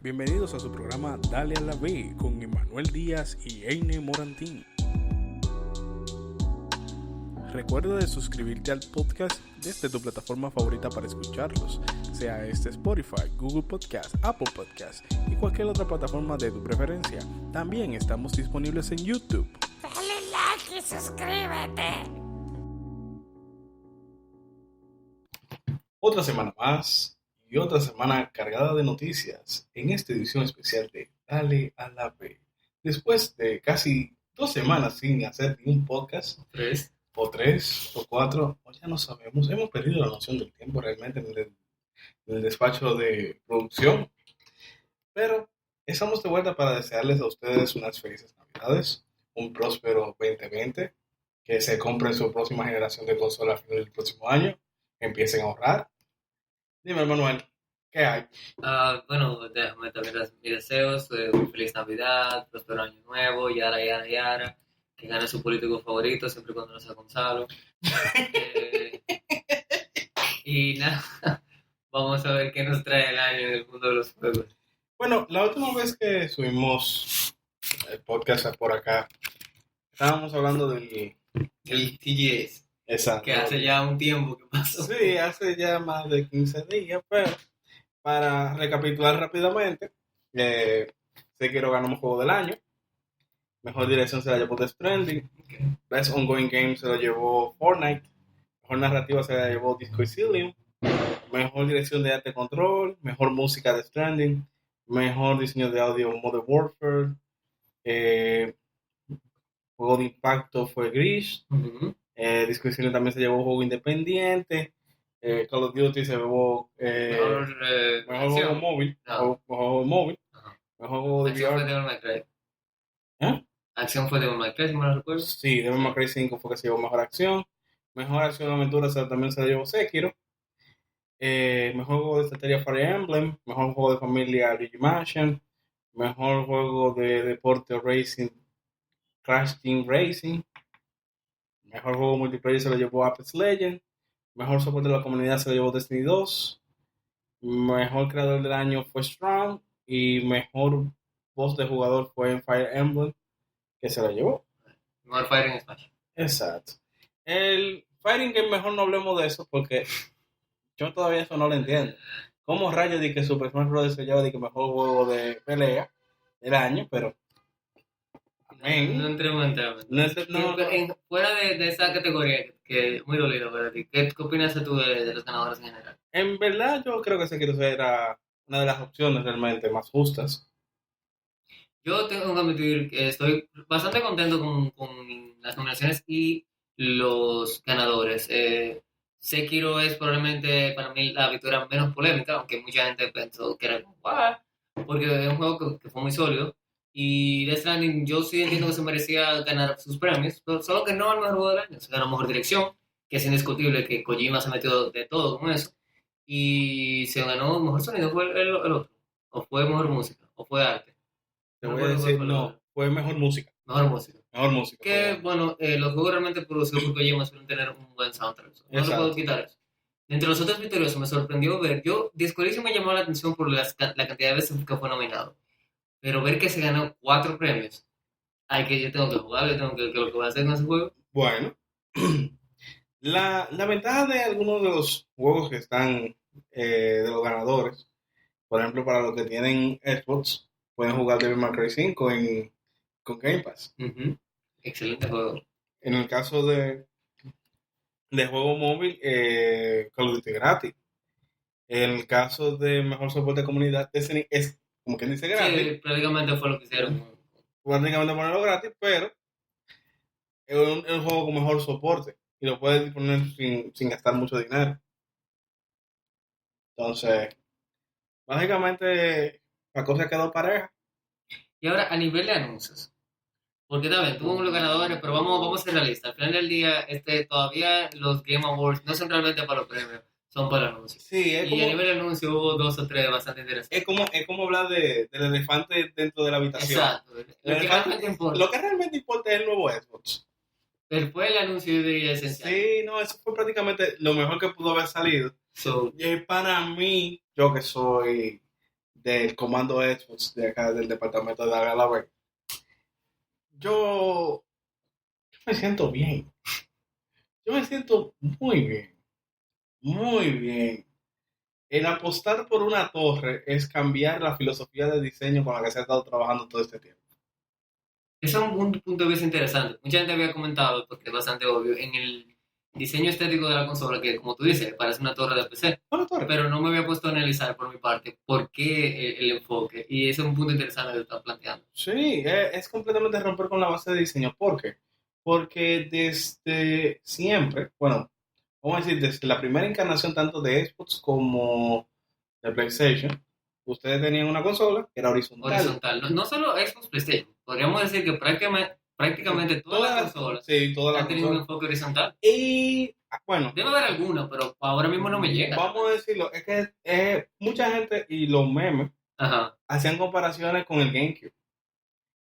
Bienvenidos a su programa Dale a la B con Emanuel Díaz y Eine Morantín. Recuerda de suscribirte al podcast desde tu plataforma favorita para escucharlos, sea Spotify, Google Podcast, Apple Podcast y cualquier otra plataforma de tu preferencia. También estamos disponibles en YouTube. Dale like y suscríbete. Otra semana más y otra semana cargada de noticias en esta edición especial de Dale a la B. Después de casi 2 semanas sin hacer ni un podcast, 3 o 3 o 4, o ya no sabemos, hemos perdido la noción del tiempo realmente en el despacho de producción, pero estamos de vuelta para desearles a ustedes unas felices navidades, un próspero 2020, que se compren su próxima generación de consola a final del próximo año, que empiecen a ahorrar. Dime, Manuel, ¿qué hay? Bueno, déjame también mis deseos, feliz Navidad, próspero año nuevo, yara, que gane su político favorito, siempre y cuando no sea Gonzalo. Y nada, vamos a ver qué nos trae el año en el mundo de los juegos. Bueno, la última vez que subimos el podcast por acá, estábamos hablando del TGS, exacto, que hace ya un tiempo que pasó. Sí, hace ya más de 15 días, pero para recapitular rápidamente, Sekiro ganó un juego del año, mejor dirección se la llevó Death Stranding, Best Ongoing Game se la llevó Fortnite, mejor narrativa se la llevó Disco Elysium, mejor dirección de arte Control, mejor música Death Stranding, mejor diseño de audio Modern Warfare, juego de impacto fue Gris. Uh-huh. Disco Elysium también se llevó juego independiente. Call of Duty se llevó mejor juego móvil. Mejor juego móvil. Mejor juego de Acción VR. fue Devil May Cry. ¿Eh? Acción fue Devil May Cry, si me lo recuerdo. Sí, Devil May Cry 5 fue que se llevó mejor acción. Mejor acción de aventura también se la llevó Sekiro. Mejor juego de estrategia Fire Emblem. Mejor juego de familia Luigi Mansion. Mejor juego de deporte Racing Crash Team Racing. Mejor juego multiplayer se lo llevó Apex Legends. Mejor soporte de la comunidad se lo llevó Destiny 2. Mejor creador del año fue Strong. Y mejor voz de jugador fue en Fire Emblem, que se lo llevó. Mejor Fighting Smash. Exacto. El Fighting Game mejor no hablemos de eso porque yo todavía eso no lo entiendo. ¿Cómo rayos di que Super Smash Bros. Se lleva de que mejor juego de pelea del año? Pero amén. No entremos en temas. Fuera de esa categoría que es muy dolida para ti, ¿qué opinas tú de los ganadores en general? En verdad yo creo que Sekiro era una de las opciones realmente más justas. Yo tengo que admitir que estoy bastante contento con las nominaciones y los ganadores. Sekiro es probablemente para mí la victoria menos polémica, aunque mucha gente pensó que era como ¡guau! Porque es un juego que fue muy sólido. Y Death Stranding yo sí entiendo que se merecía ganar sus premios, pero solo que no al mejor juego del año. Se ganó mejor dirección, que es indiscutible que Kojima se metió de todo con eso. Y se ganó mejor sonido, fue el otro. O fue mejor música, o fue arte. Te voy a decir, no, fue mejor música. Mejor música. Mejor música. Que, bueno, los juegos realmente producidos por Kojima suelen tener un buen soundtrack. No lo puedo quitar eso. Entre los otros victoriosos me sorprendió ver, Disco Elysium me llamó la atención por la cantidad de veces que fue nominado. Pero ver que se ganó 4 premios, yo tengo que jugar, yo tengo que lo que voy a hacer con ese juego. Bueno, la ventaja de algunos de los juegos que están de los ganadores, por ejemplo, para los que tienen Xbox, pueden jugar Devil May Cry 5 con Game Pass. Uh-huh. Excelente juego. En el caso de juego móvil, Call of Duty gratis. En el caso de mejor soporte de comunidad, Destiny es como que dice gratis. Sí, prácticamente fue lo que hicieron. Prácticamente ponerlo gratis, pero es un juego con mejor soporte y lo puedes poner sin gastar mucho dinero. Entonces, básicamente la cosa quedó pareja. Y ahora, a nivel de anuncios, porque también tuvo los ganadores, pero vamos a ser realistas. Al final del día, todavía los Game Awards no son realmente para los premios, son para anuncios. Sí, y como, a nivel de anuncio hubo 2 o 3 bastante interesantes. Es como hablar del elefante dentro de la habitación. Exacto. Lo que realmente importa es el nuevo Xbox. Después el anuncio yo diría esencial. Sí, no, eso fue prácticamente lo mejor que pudo haber salido. Para mí, yo que soy del comando Xbox de acá del departamento de Alabama. Yo me siento bien. Yo me siento muy bien. Muy bien. El apostar por una torre es cambiar la filosofía de diseño con la que se ha estado trabajando todo este tiempo. Eso es un punto de vista interesante. Mucha gente había comentado, porque es bastante obvio, en el diseño estético de la consola, que como tú dices, parece una torre de PC, Una torre. pero no me había puesto a analizar por mi parte por qué el enfoque. Y ese es un punto interesante que estás planteando. Sí, es completamente romper con la base de diseño. ¿Por qué? Porque desde siempre, bueno, vamos a decir, desde la primera encarnación tanto de Xbox como de PlayStation, ustedes tenían una consola que era horizontal. Horizontal. No, no solo Xbox, PlayStation. Podríamos decir que prácticamente todas las consolas Sí, todas las han tenido un consolas. enfoque horizontal. Y bueno, Debe haber alguna, pero ahora mismo no me llega. vamos a decirlo, es que mucha gente y los memes Ajá. hacían comparaciones con el GameCube.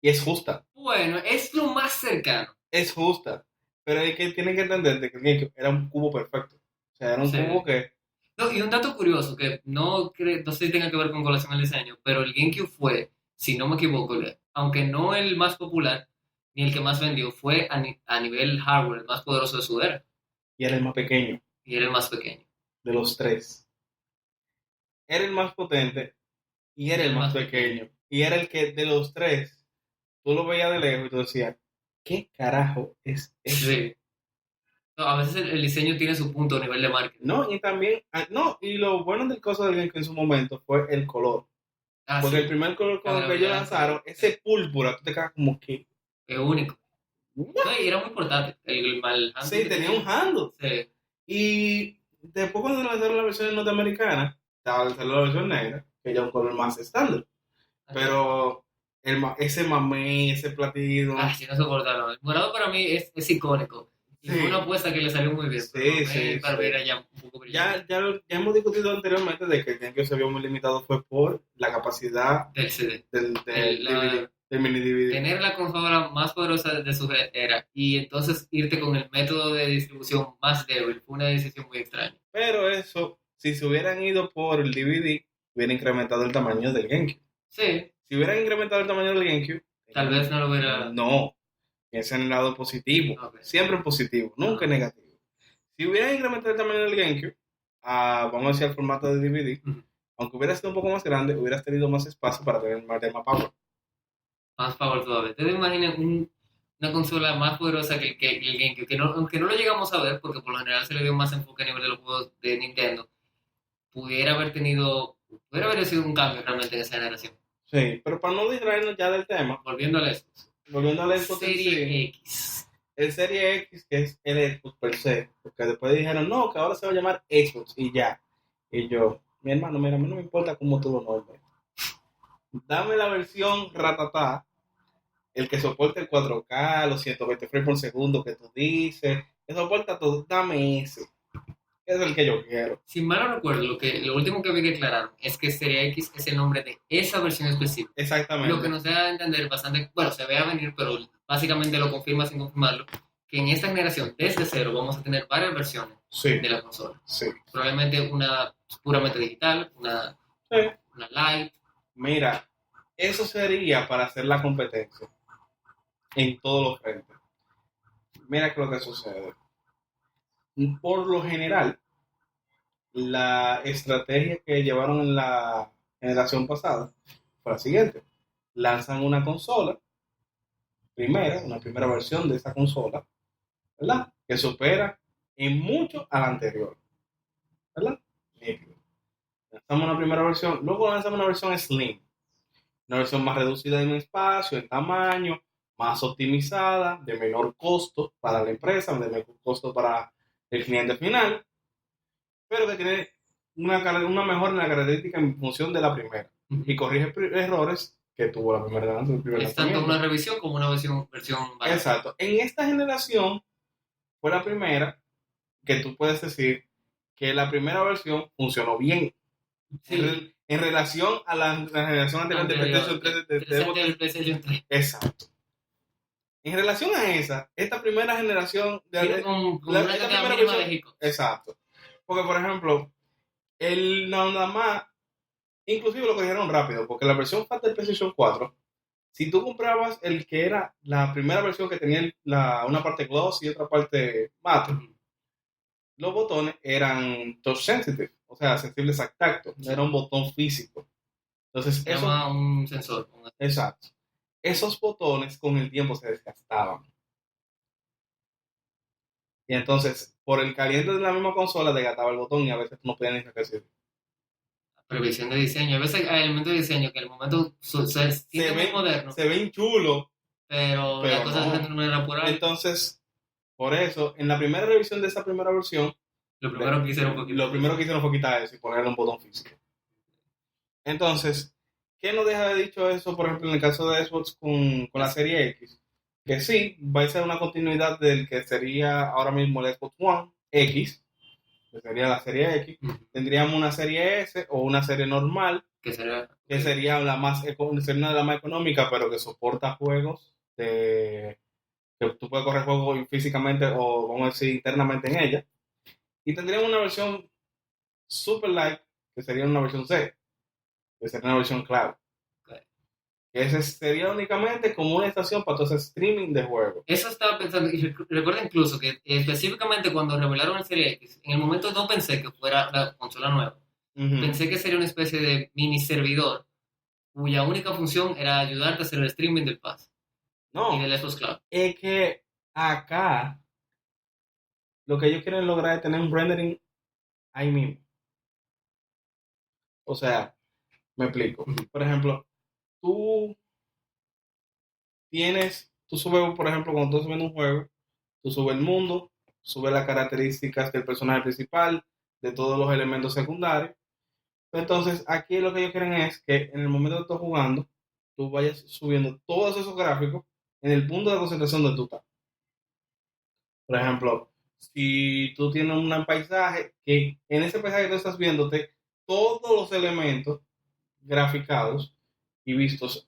Y es justa, Bueno, es lo más cercano. es justa. Pero hay que tienen que entender de que el GameCube era un cubo perfecto. O sea, era un Sí. cubo que No, y un dato curioso que no sé si tenga que ver con relación al diseño, pero el GameCube fue, si no me equivoco, aunque no el más popular ni el que más vendió, fue a nivel hardware el más poderoso de su era y era el más pequeño y era el más pequeño. de los tres. Era el más potente y era el más pequeño. Y era el que de los tres, tú lo veías de lejos y tú decías, ¿qué carajo es eso? Sí. No, a veces el diseño tiene su punto a nivel de marketing. No, y también, no, y lo bueno del coso del GameCube en su momento fue el color. Ah, Porque sí, el primer color con el que verdad, ellos lanzaron, ese púrpura, tú te quedas como que, es único. ¿what? No, y era muy portátil. El mal Sí, tenía un handle. Sí. Y después cuando lanzaron la versión norteamericana, salió la versión negra, que ya es un color más estándar. Pero ese mamey, ese platillo, Ah, sí, no soportarlo. El morado para mí es icónico. Y Sí. fue una apuesta que le salió muy bien. Sí, Pero sí, para sí. ver allá un poco brillante ya hemos discutido anteriormente de que el GameCube se vio muy limitado fue por la capacidad del CD. del DVD, del mini DVD. Tener la consola más poderosa de su era y entonces irte con el método de distribución más débil fue una decisión muy extraña. Pero eso, si se hubieran ido por el DVD, hubiera incrementado el tamaño del GameCube. Sí, Si hubieran incrementado el tamaño del GameCube, tal vez no lo hubiera... no, piensa en el lado positivo, Ok. siempre en positivo, nunca en negativo. Si hubieran incrementado el tamaño del GameCube, vamos a decir al formato de DVD, Ujú. aunque hubiera sido un poco más grande, hubieras tenido más espacio para tener más power. Más power todavía. ¿Ustedes imaginan una consola más poderosa que el GameCube? Que aunque no lo llegamos a ver, porque por lo general se le dio más enfoque a nivel de los juegos de Nintendo, pudiera haber sido un cambio realmente en esa generación. Sí, pero para no distraernos ya del tema, Volviendo a Xbox. volviendo al Xbox en sí, Serie X. el Serie X, que es el Xbox per se, porque después dijeron, no, que ahora se va a llamar Xbox y ya. Y yo, mi hermano, mira, a mí no me importa cómo tú lo nombres. Dame la versión ratatá, el que soporte el 4K, los 120 frames por segundo que tú dices, que soporta todo, dame ese. Es el que yo quiero. Si mal no recuerdo, lo último que vi que aclararon es que Serie X es el nombre de esa versión específica. Exactamente. Lo que nos da a entender bastante, bueno, se ve a venir, pero básicamente lo confirma sin confirmarlo, que en esta generación, desde cero, vamos a tener varias versiones Sí, de la consola. sí. Probablemente una puramente digital, una Lite. Mira, eso sería para hacer la competencia en todos los frentes. Mira qué es lo que sucede. Por lo general, la estrategia que llevaron en la generación pasada fue la siguiente. Lanzan una consola, una primera versión de esa consola, ¿verdad? Que supera en mucho a la anterior, ¿verdad? Nítido. Lanzamos una primera versión, luego lanzamos una versión Slim, una versión más reducida en espacio, en tamaño, más optimizada, de menor costo para la empresa, de menor costo para el cliente final, pero que tiene una mejora en la característica en función de la primera y corrige errores que tuvo la primera. Es tanto una revisión como una versión barata. Exacto. En esta generación fue la primera que tú puedes decir que la primera versión funcionó bien. Sí. En relación a la generación anterior de PlayStation 3, del PlayStation 3. Exacto. En relación a esta primera generación Tiene con una esta cantidad primera mínima versión, de hiccups. exacto. Porque, por ejemplo, el nada más Inclusive lo cogieron rápido, porque la versión FAT del PlayStation 4, si tú comprabas el que era la primera versión que tenía una parte gloss y otra parte mate, los botones eran touch sensitive, o sea, sensibles al tacto, no era un botón físico. Entonces, Se llama un sensor. exacto. Esos botones con el tiempo se desgastaban. Y entonces, por el caliente de la misma consola, desgastaba el botón y a veces no podían ni recibir. Previsión de diseño. A veces hay elementos de diseño que al momento se sienten muy modernos, Se ven chulos, pero pero las cosas no. se hacen de una manera por ahí. Entonces, por eso, en la primera revisión de esa primera versión, Lo primero que hicieron fue quitar eso y ponerle un botón físico. Entonces, ¿qué nos deja de dicho eso, por ejemplo, en el caso de Xbox con la serie X? Que sí, va a ser una continuidad del que sería ahora mismo el Xbox One X, que sería la serie X. Tendríamos una serie S o una serie normal, que sería la sería una de las más económicas, pero que soporta juegos que tú puedes correr juegos físicamente o vamos a decir internamente en ella. Y tendríamos una versión super light, que sería una versión C, que sería una versión cloud. Ese sería únicamente como una estación para todo ese streaming de juegos. Eso estaba pensando, y recuerda incluso que específicamente cuando revelaron el Serie X, en el momento no pensé que fuera la consola nueva. Pensé que sería una especie de mini servidor cuya única función era ayudarte a hacer el streaming del Pass y del Xbox Cloud. Es que acá lo que ellos quieren lograr es tener un rendering ahí mismo. O sea, me explico. Por ejemplo, tú subes, por ejemplo, cuando tú estás subiendo un juego, tú subes el mundo, subes las características del personaje principal, de todos los elementos secundarios. Entonces, aquí lo que ellos quieren es que en el momento que estás jugando, tú vayas subiendo todos esos gráficos en el punto de concentración donde tú estás. Por ejemplo, si tú tienes un paisaje, que en ese paisaje tú estás viéndote todos los elementos graficados y vistos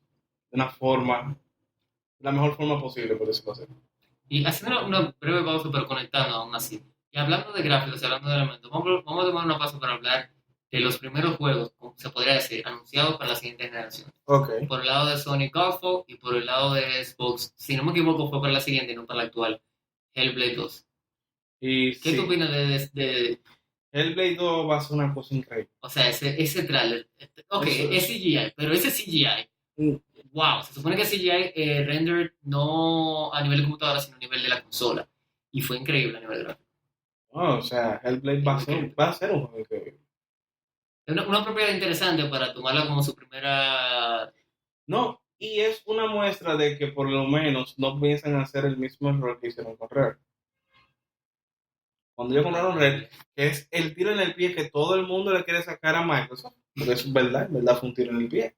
de la mejor forma posible, por decirlo así. Y haciendo una breve pausa, pero conectando aún así. Y hablando de gráficos y hablando de elementos, vamos a tomar una pausa para hablar de los primeros juegos, se podría decir, anunciados para la siguiente generación. Okay. Por el lado de Sony Godfall y por el lado de Xbox, si no me equivoco, fue para la siguiente y no para la actual, Hellblade 2. ¿Qué tú opinas de Hellblade 2 va a ser una cosa increíble. O sea, ese tráiler, es CGI, pero ese CGI, wow, se supone que CGI rendered no a nivel de computadora, sino a nivel de la consola. Y fue increíble a nivel gráfico. O sea, Hellblade va a ser un juego increíble. Es una propiedad interesante para tomarla como su primera... No, y es una muestra de que por lo menos no piensan hacer el mismo error que hicieron con Rare. Cuando yo compraron Rare, que es el tiro en el pie que todo el mundo le quiere sacar a Microsoft, porque es verdad fue un tiro en el pie.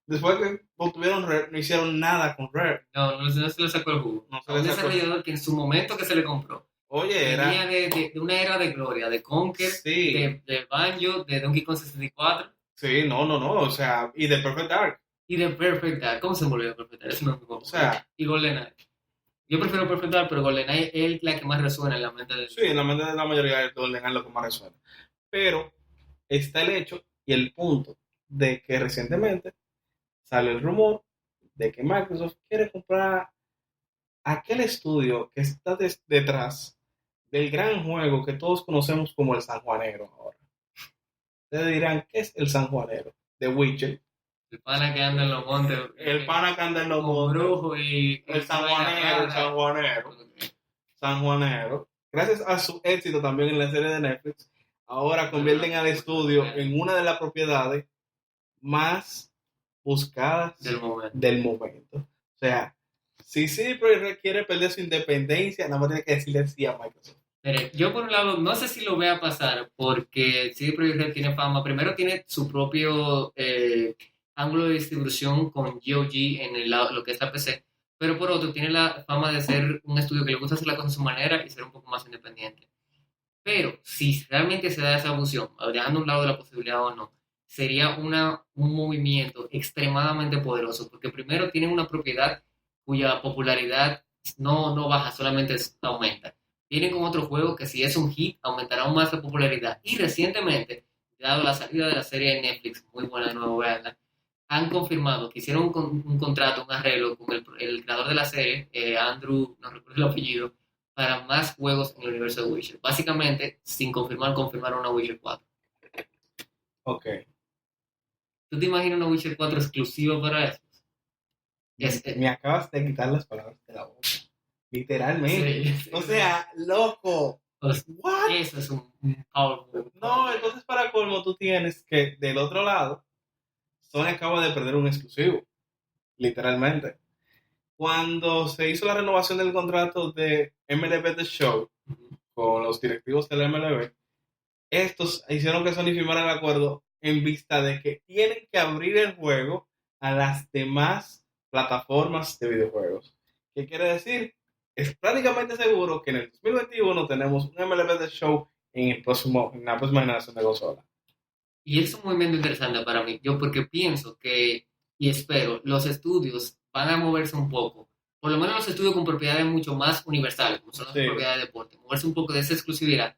Después que obtuvieron Rare, no hicieron nada con Rare. No se le sacó el jugo. Un desarrollador que en su momento que se le compró, venía de una era de gloria, de Conker, sí, de Banjo, de Donkey Kong 64. Sí, no, o sea, y de Perfect Dark. Y de Perfect Dark, ¿cómo se me olvidó Perfect Dark? Eso no me o sea, y GoldenEye. Yo prefiero Perfect Dark, pero GoldenEye es la que más resuena en la mente de... Sí, en la mente de la mayoría de GoldenEye es lo que más resuena. Pero está el hecho y el punto de que recientemente sale el rumor de que Microsoft quiere comprar aquel estudio que está detrás del gran juego que todos conocemos como el Sanjuanero ahora. Ustedes dirán, ¿qué es el Sanjuanero? The Witcher. El pana que anda en los montes. El pana que anda en los montes. Brujo y... El Sanjuanero. Gracias a su éxito también en la serie de Netflix, ahora convierten al estudio en una de las propiedades más buscadas del momento. O sea, si CD Projekt quiere perder su independencia, nada más tiene que decirle sí a Microsoft. Mire, yo por un lado no sé si lo voy a pasar porque CD Projekt tiene fama. Primero tiene su propio ángulo de distribución con GOG en lo que es la PC, pero por otro tiene la fama de ser un estudio que le gusta hacer las cosas a su manera y ser un poco más independiente. Pero si realmente se da esa fusión, dejando a un lado la posibilidad o no, sería un movimiento extremadamente poderoso, porque primero tienen una propiedad cuya popularidad no baja, solamente aumenta. Vienen con otro juego que si es un hit, aumentará aún más la popularidad. Y recientemente, dado la salida de la serie de Netflix, muy buena de nuevo, veanla, han confirmado que hicieron un contrato, un arreglo con el creador de la serie, Andrew, no recuerdo el apellido, para más juegos en el universo de Witcher. Básicamente, sin confirmar, confirmaron una Witcher 4. Ok. ¿Tú te imaginas una Witcher 4 exclusiva para eso? Me acabas de quitar las palabras de la boca. Literalmente. Sí. O sea, loco. What? Eso es un powerful. No, entonces para colmo tú tienes que del otro lado, Sony acaba de perder un exclusivo. Literalmente. Cuando se hizo la renovación del contrato de MLB The Show con los directivos del MLB, estos hicieron que Sony firmara el acuerdo en vista de que tienen que abrir el juego a las demás plataformas de videojuegos. ¿Qué quiere decir? Es prácticamente seguro que en el 2021 tenemos un MLB The Show en la próxima generación de consola. Y es un movimiento interesante para mí. Yo porque pienso que, y espero, los estudios van a moverse un poco. Por lo menos los estudios con propiedades mucho más universales, como son las propiedades de deporte. Moverse un poco de esa exclusividad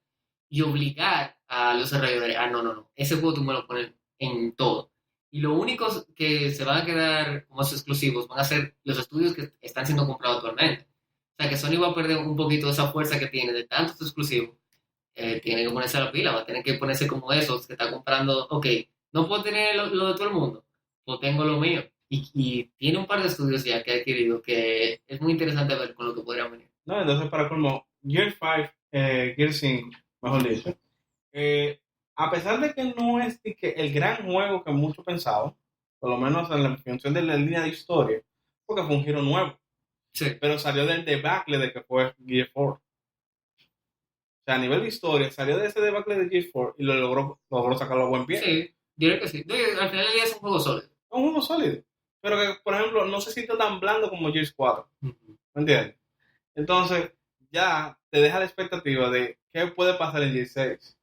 y obligar a los desarrolladores a no. Ese juego tú me lo pones en todo. Y lo único que se van a quedar como exclusivos van a ser los estudios que están siendo comprados actualmente. O sea que Sony va a perder un poquito esa fuerza que tiene de tantos exclusivos. Tiene que ponerse a la pila, va a tener que ponerse como esos que está comprando. Ok, no puedo tener lo de todo el mundo, pues tengo lo mío. Y tiene un par de estudios ya que ha adquirido que es muy interesante ver con lo que podrían venir. No, entonces para colmo, Gear 5, Gear 5, mejor dicho, a pesar de que no es que el gran juego que muchos pensaban, por lo menos en la función de la línea de historia, porque fue un giro nuevo. Sí. Pero salió del debacle de que fue Gear 4. O sea, a nivel de historia, salió de ese debacle de Gear 4 y lo logró sacarlo a buen pie. Sí, diré que sí. No, al final del día es un juego sólido. Es un juego sólido. Pero que, por ejemplo, no se siente tan blando como Gears 4. ¿Me entiendes? Entonces, ya te deja la expectativa de qué puede pasar en Gears 6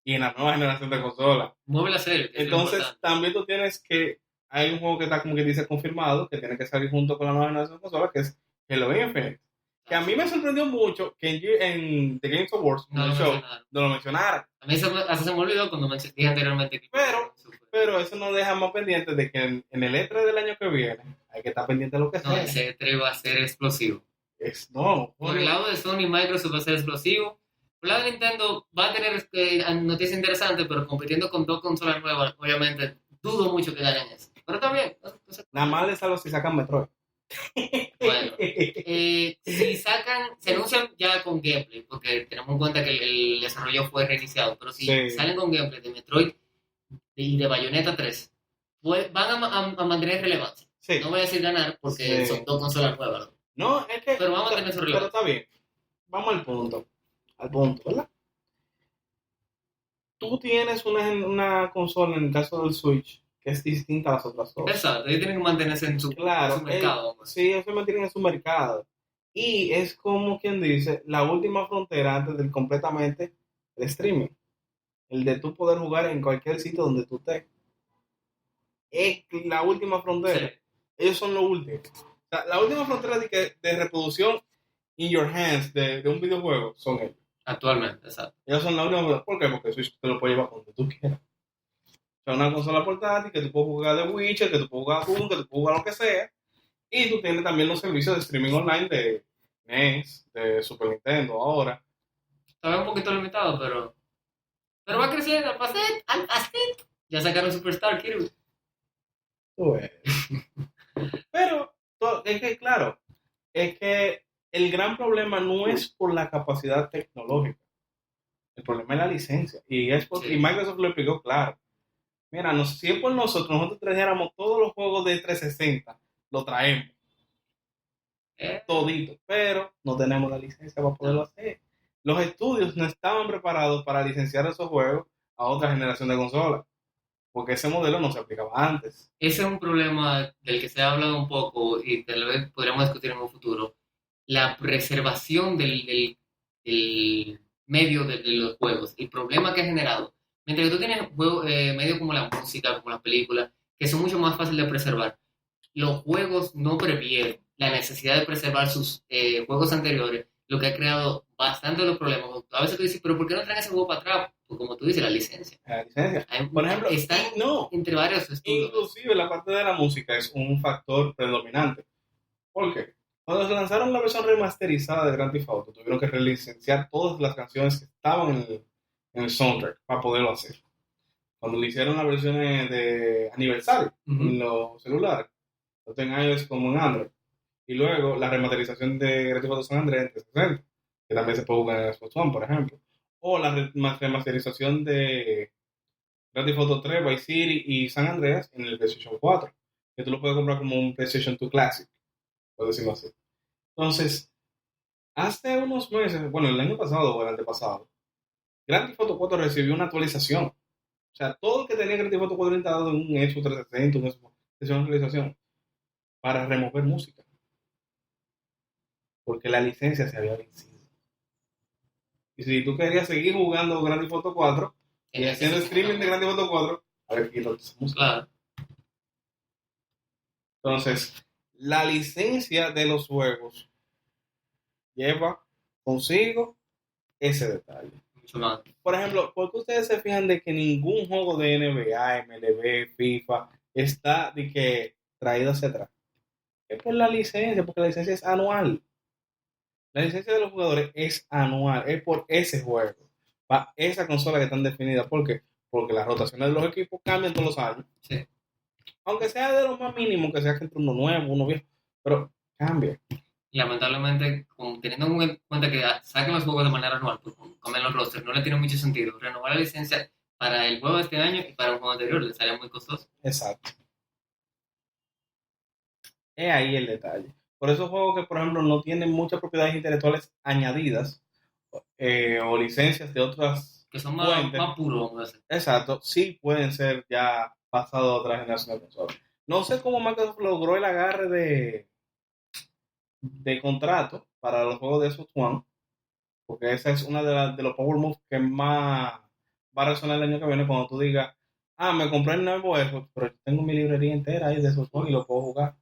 y en la nueva generación de consolas. Mueve la serie. Entonces, también tú tienes que... Hay un juego que está como que dice confirmado, que tiene que salir junto con la nueva generación de consolas, que es Halo Infinite. Que a mí me sorprendió mucho que en The Games Awards, en el show, no lo mencionaran. A mí hasta se me olvidó cuando dije anteriormente. Pero eso nos deja más pendientes de que en el E3 del año que viene hay que estar pendiente de lo que sea. No, ese E3 va a ser explosivo. Por el lado de Sony y Microsoft va a ser explosivo. Por el lado de Nintendo va a tener noticias interesantes, pero compitiendo con dos consolas nuevas, obviamente dudo mucho que ganen eso. Pero también. Nada más les salvo si sacan Metroid. Bueno, si se anuncian ya con gameplay, porque tenemos en cuenta que el desarrollo fue reiniciado, pero si salen con gameplay de Metroid y de Bayonetta 3, pues van a mantener relevancia. Sí. No voy a decir ganar porque son dos consolas nuevas. No, es que. Pero vamos a tener su relevancia. Pero está bien. Vamos al punto. ¿Verdad? Tú tienes una consola en el caso del Switch que es distinta a las otras dos. Exacto, ellos tienen que mantenerse en su mercado. Sí, ellos se mantienen en su mercado. Y es como quien dice, la última frontera antes del completamente el streaming. El de tú poder jugar en cualquier sitio donde tú estés. Es la última frontera. Sí. Ellos son lo último. O sea, la última frontera de reproducción in your hands de un videojuego son ellos. Actualmente, exacto. Ellos son la última frontera. ¿Por qué? Porque Switch te lo puede llevar donde tú quieras. O sea, una consola portátil que tú puedes jugar de Witcher, que tú puedes jugar Doom, que tú puedes jugar lo que sea. Y tú tienes también los servicios de streaming online de NES, de Super Nintendo ahora. Está un poquito limitado, pero va creciendo al pasito. Ya sacaron Superstar, Kirby. Pues. Pero, es que, claro, es que el gran problema no es por la capacidad tecnológica. El problema es la licencia. Y Microsoft lo explicó claro. Mira, si es por nosotros trajéramos todos los juegos de 360, lo traemos. Todito. Pero no tenemos la licencia para poderlo hacer. Los estudios no estaban preparados para licenciar esos juegos a otra generación de consolas. Porque ese modelo no se aplicaba antes. Ese es un problema del que se ha hablado un poco y tal vez podríamos discutir en un futuro. La preservación del medio de los juegos. El problema que ha generado. Mientras que tú tienes medios como la música, como las películas, que son mucho más fáciles de preservar, los juegos no previeron la necesidad de preservar sus juegos anteriores lo que ha creado bastante de los problemas. A veces tú dices, pero ¿por qué no traen ese juego para atrás? Pues como tú dices, la licencia. La licencia. Por ejemplo, Están no, entre varios estudios. inclusive la parte de la música es un factor predominante. ¿Por qué? Cuando se lanzaron la versión remasterizada de Grand Theft Auto, tuvieron que relicenciar todas las canciones que estaban en el soundtrack para poderlo hacer. Cuando le hicieron las versiones de aniversario en los celulares, tanto en iOS como en Android, y luego la remasterización de Grand Theft Auto San Andreas en 360, que también se puede jugar en Xbox One, por ejemplo, o la remasterización de Grand Theft Auto 3, Vice City y San Andreas en el PlayStation 4, que tú lo puedes comprar como un PlayStation 2 Classic, por decirlo así. Entonces, hace unos meses, bueno, el año pasado o el antepasado, Grand Theft Auto 4 recibió una actualización. O sea, todo lo que tenía Grand Theft Auto 4 instalado en un Xbox 360, un Xbox, es una actualización para remover música, porque la licencia se había vencido. Y si tú querías seguir jugando Grand Theft Auto 4 y haciendo streaming de Grand Theft Auto 4, a ver, quitó esa música. Claro. Entonces, la licencia de los juegos lleva consigo ese detalle. Mucho más. Por ejemplo, ¿por qué ustedes se fijan de que ningún juego de NBA, MLB, FIFA está de que traído hacia atrás? Es por la licencia, porque la licencia es anual. La licencia de los jugadores es anual, es por ese juego, para esa consola que están definidas. ¿Por qué? Porque las rotaciones de los equipos cambian todos los años. Sí. Aunque sea de lo más mínimo, que sea que entre uno nuevo, uno viejo, pero cambia. Y lamentablemente, teniendo en cuenta que saquen los juegos de manera anual, pues cambian los rosters, no le tiene mucho sentido. Renovar la licencia para el juego de este año y para el juego anterior le sale muy costoso. Exacto. Es ahí el detalle. Por esos juegos que, por ejemplo, no tienen muchas propiedades intelectuales añadidas o licencias de otras que son más puros, vamos a decir. Exacto, sí pueden ser ya pasados a otra generación de consolas. No sé cómo Microsoft logró el agarre de contrato para los juegos de Xbox One, porque esa es una de los power moves que más va a resonar el año que viene cuando tú digas, me compré el nuevo Xbox, pero tengo mi librería entera ahí de Xbox One y lo puedo jugar.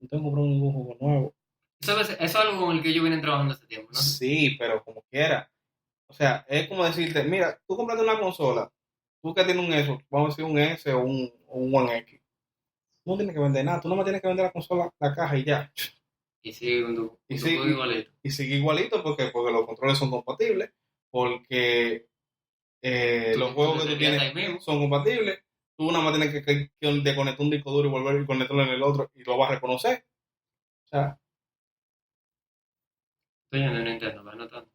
No tengo que comprar ningún juego nuevo. Eso es algo con el que ellos vienen trabajando este tiempo, ¿no? Sí, pero como quiera. O sea, es como decirte, mira, tú compraste una consola, tú que tienes un Xbox, vamos a decir un S o un One X, no tienes que vender nada, tú no me tienes que vender la consola, la caja y ya. Y sigue con tu igualito. Y sigue igualito porque los controles son compatibles, porque los juegos que tú tienes son compatibles, tú nada más tienes que desconectar un disco duro y volver a conectarlo en el otro y lo vas a reconocer. O sea, estoy en el Nintendo, pero no tanto.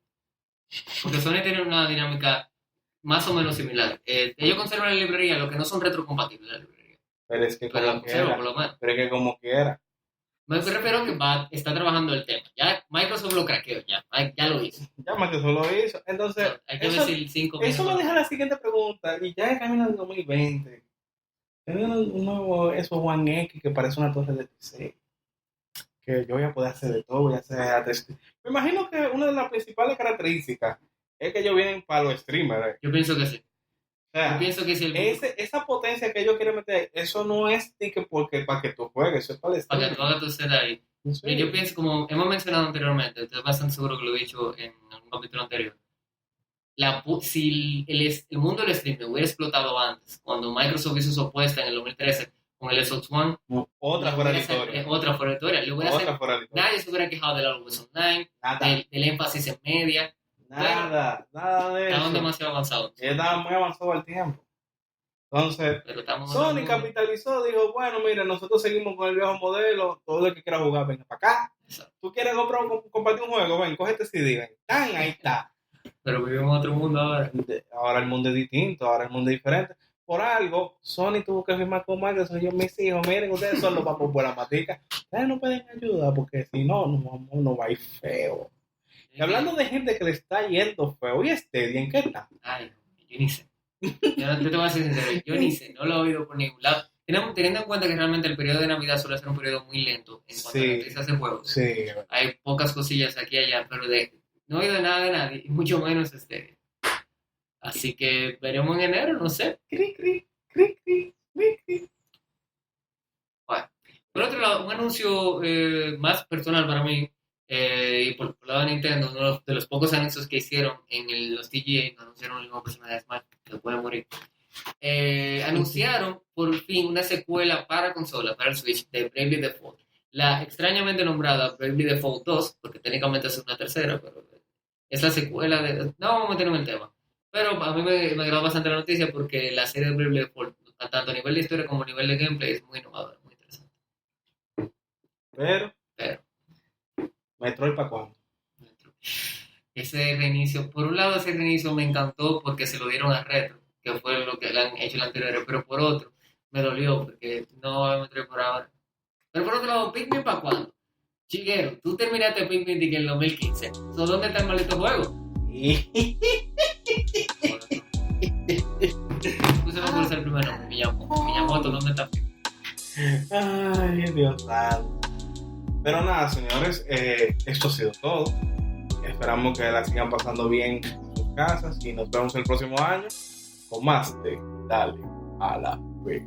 Porque Sony tiene una dinámica más o menos similar. Ellos conservan la librería, lo que no son retrocompatibles la librería. Pero es que como quiera. Por lo menos. Pero es que como quiera. Me refiero que está trabajando el tema. Ya Microsoft lo craqueó, ya lo hizo. Ya Microsoft lo hizo. Entonces, hay que ver si el 5 eso me deja la siguiente pregunta. Y ya camino en 2020. Tengo un nuevo One X que parece una torre de PC. Que yo voy a poder hacer de todo, voy a hacer me imagino que una de las principales características es que ellos vienen para los streamers. Yo pienso que sí. O sea, yo pienso que sí. Esa potencia que ellos quieren meter, eso no es ni que porque para que tú juegues, eso es para el streamer. Para que tú hagas tu set ahí. Sí. Yo pienso, como hemos mencionado anteriormente, estoy bastante seguro que lo he dicho en algún capítulo anterior, si el mundo del streaming hubiera explotado antes, cuando Microsoft hizo su apuesta en el 2013 con el Xbox One, otra fuera de historia. Otra fuera de historia. Nadie se hubiera quejado del Always Online, del énfasis en media. Nada de eso. Estaban demasiado avanzados. Estaban muy avanzados al tiempo. Entonces, Sony capitalizó, dijo, bueno, mira, nosotros seguimos con el viejo modelo, todo el que quiera jugar, venga para acá. Exacto. Tú quieres compartir un juego, ven, coge este CD, ven. ¡Tan! Ahí está. Pero vivimos en otro mundo ahora. Ahora el mundo es distinto, ahora el mundo es diferente. Por algo, Sony tuvo que firmar con Microsoft. Yo, mis hijos, miren, ustedes son los papás por la matica. Ustedes no pueden ayudar porque si no, no va a ir feo. Y hablando de gente que le está yendo feo, ¿y Stadia en qué está? Ay, yo ni sé. Yo te voy a ser sincero, yo ni sé, no lo he oído por ningún lado. Teniendo en cuenta que realmente el periodo de Navidad suele ser un periodo muy lento en cuanto a noticias de juegos. Sí. Hay pocas cosillas aquí y allá, pero no he oído nada de nadie, y mucho menos Stadia. Así que veremos en enero, no sé. Bueno, por otro lado, un anuncio más personal para mí, Y por el lado de Nintendo, uno de los pocos anuncios que hicieron en los TGA, no anunciaron el nuevo personaje de Smash, que puede morir. Anunciaron por fin una secuela para consola, para el Switch, de Bravely Default. La extrañamente nombrada Bravely Default 2, porque técnicamente es una tercera, pero es la secuela de... No vamos a meternos en el tema. Pero a mí me agradó bastante la noticia porque la serie de Bravely Default, tanto a nivel de historia como a nivel de gameplay, es muy innovadora, muy interesante. Pero, Pero Metroid para cuándo. ese reinicio, por un lado ese reinicio me encantó porque se lo dieron a Retro, que fue lo que le han hecho el anterior, pero por otro me dolió porque no va a meter por ahora. Pero por otro lado, Pikmin para cuándo. Chiguero, tú terminaste Pikmin en el 2015. ¿Dónde está el maldito juego? Puse me puse el primero, Miyamoto, ¿dónde está? Ay, Dios santo. Pero nada, señores, esto ha sido todo. Esperamos que la sigan pasando bien en sus casas y nos vemos el próximo año con más de Dale a la Fe.